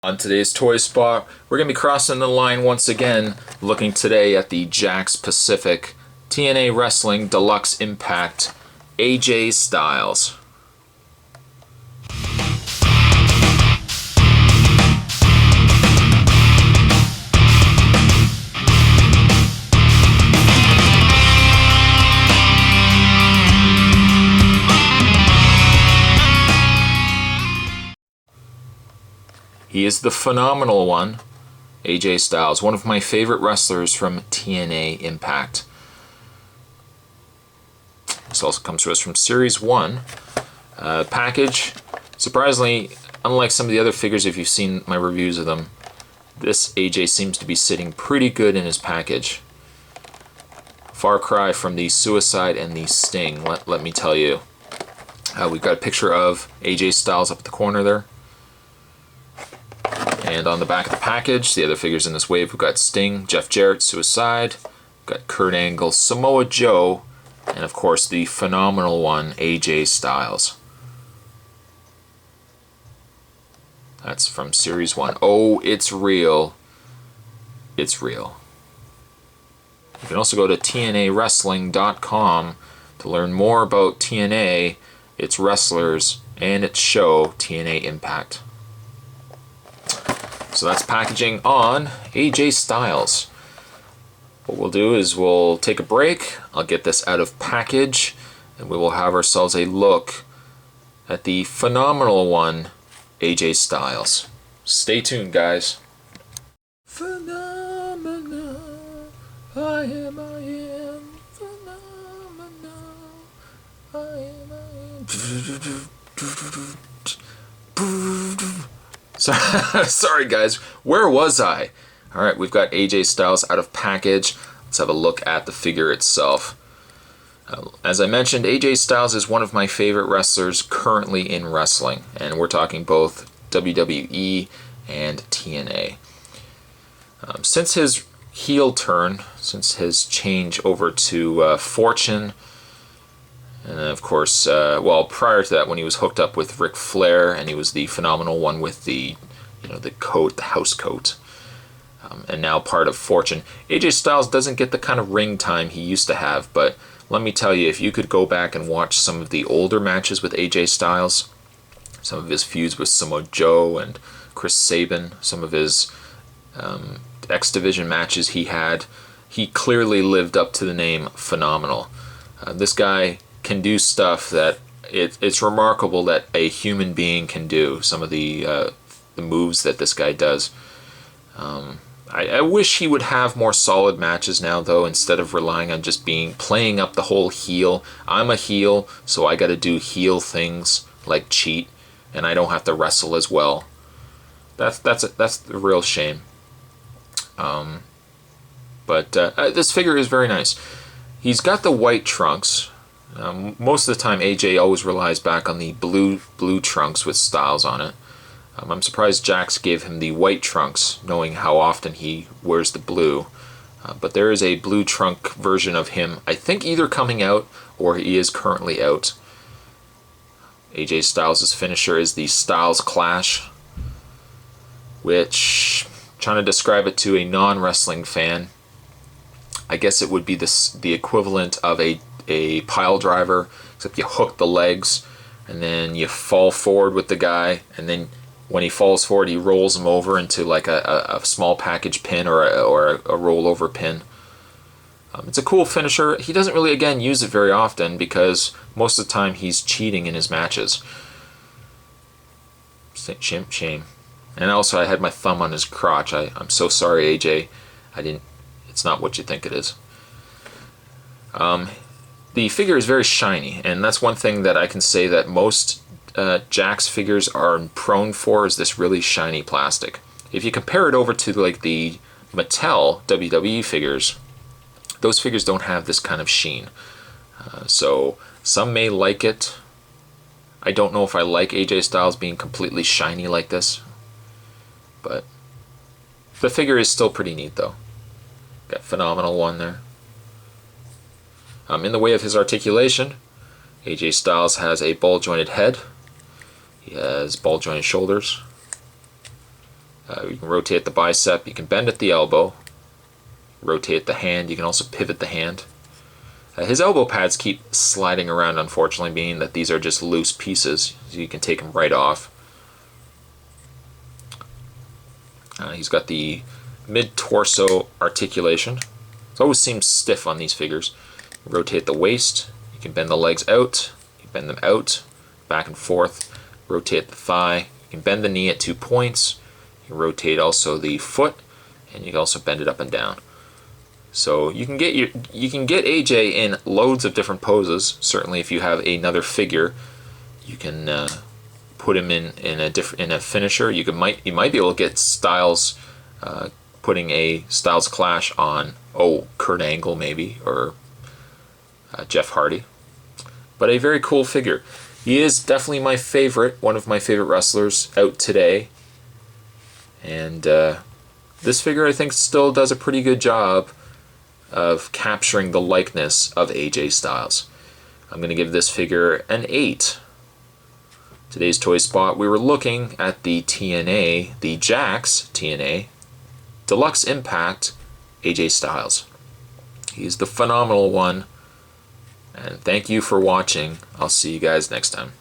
On today's Toy Spot, we're going to be crossing the line once again, looking today at the Jakks Pacific TNA Wrestling Deluxe Impact AJ Styles. He is the phenomenal one, AJ Styles, one of my favorite wrestlers from TNA Impact. This also comes to us from Series 1. Package, surprisingly, unlike some of the other figures, if you've seen my reviews of them, this AJ seems to be sitting pretty good in his package. Far cry from the Suicide and the Sting, let me tell you. We've got a picture of AJ Styles up at the corner there. And on the back of the package, the other figures in this wave, we've got Sting, Jeff Jarrett, Suicide, we've got Kurt Angle, Samoa Joe, and of course the phenomenal one, AJ Styles. That's from Series 1. Oh, it's real. It's real. You can also go to TNAWrestling.com to learn more about TNA, its wrestlers, and its show, TNA Impact. So that's packaging on AJ Styles. What we'll do is we'll take a break. I'll get this out of package, and we will have ourselves a look at the phenomenal one, AJ Styles. Stay tuned, guys. Phenomenal, I am phenomenal, I am. Sorry guys, where was I? Alright, we've got AJ Styles out of package. Let's have a look at the figure itself. As I mentioned, AJ Styles is one of my favorite wrestlers currently in wrestling, and we're talking both WWE and TNA. Since his heel turn, since his change over to Fortune, and of course, well, prior to that, when he was hooked up with Ric Flair, and he was the phenomenal one with the, the coat, the house coat, and now part of Fortune. AJ Styles doesn't get the kind of ring time he used to have, but let me tell you, if you could go back and watch some of the older matches with AJ Styles, some of his feuds with Samoa Joe and Chris Sabin, some of his X Division matches he had, he clearly lived up to the name phenomenal. This guy can do stuff that it's remarkable that a human being can do. Some of the moves that this guy does. I wish he would have more solid matches now, though, instead of relying on just playing up the whole heel. I'm a heel, so I got to do heel things like cheat, and I don't have to wrestle as well. That's the real shame. But this figure is very nice. He's got the white trunks. Most of the time, AJ always relies back on the blue trunks with Styles on it. I'm surprised Jakks gave him the white trunks, knowing how often he wears the blue. But there is a blue trunk version of him, I think either coming out or he is currently out. AJ Styles' finisher is the Styles Clash, which, trying to describe it to a non-wrestling fan, I guess it would be the equivalent of a pile driver, except you hook the legs and then you fall forward with the guy, and then when he falls forward he rolls him over into like a small package pin or a rollover pin. It's a cool finisher. He doesn't really, again, use it very often because most of the time he's cheating in his matches. Shame. And also I had my thumb on his crotch. I'm so sorry, AJ. It's not what you think it is. The figure is very shiny, and that's one thing that I can say that most Jakks figures are prone for, is this really shiny plastic. If you compare it over to like the Mattel WWE figures, those figures don't have this kind of sheen. So some may like it. I don't know if I like AJ Styles being completely shiny like this, but the figure is still pretty neat though. Got phenomenal one there. In the way of his articulation, AJ Styles has a ball-jointed head. He has ball-jointed shoulders. You can rotate the bicep, you can bend at the elbow, rotate the hand, you can also pivot the hand. His elbow pads keep sliding around, unfortunately, meaning that these are just loose pieces, so you can take them right off. He's got the mid-torso articulation. It always seems stiff on these figures. Rotate the waist, you can bend the legs out, you bend them out, back and forth, rotate the thigh, you can bend the knee at 2 points, you can rotate also the foot, and you can also bend it up and down. So you can get AJ in loads of different poses. Certainly, if you have another figure, you can put him in a finisher. You might be able to get Styles, putting a Styles Clash on Kurt Angle maybe, or Jeff Hardy. But a very cool figure. He is definitely my favorite, one of my favorite wrestlers out today. And this figure, I think, still does a pretty good job of capturing the likeness of AJ Styles. I'm going to give this figure an 8. Today's toy spot, we were looking at the TNA, the Jakks TNA, Deluxe Impact AJ Styles. He's the phenomenal one. And thank you for watching. I'll see you guys next time.